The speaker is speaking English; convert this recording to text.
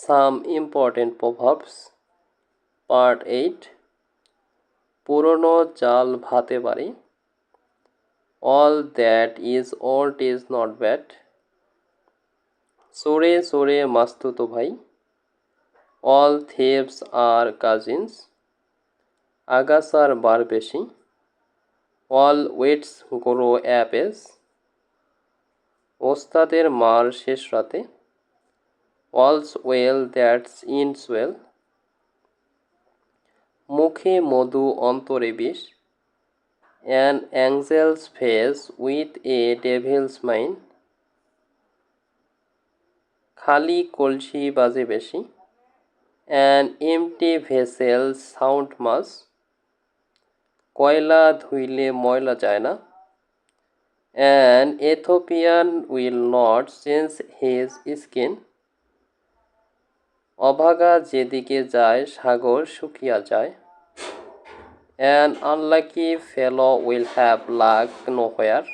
Some important proverbs. Part 8. পুরনো চাল ভাতে পারে। All that is old is not bad. চোরে চোরে মাস্তুতো ভাই। All thieves are cousins. আগাছার বার বেশি। All weeds grow apace. ওস্তাদের মার শেষ রাতে। All's well that ends well. মুখে মধু অন্তরে বিষ। An angel's face with a devil's mind. খালি কলসি বাজে বেশি। An empty vessel sound much. কয়লা ধুইলে ময়লা যায় না। An Ethiopian will not change his skin. অভাগা যেদিকে যায় সাগর শুকিয়া যায়। An unlucky fellow will have luck nowhere.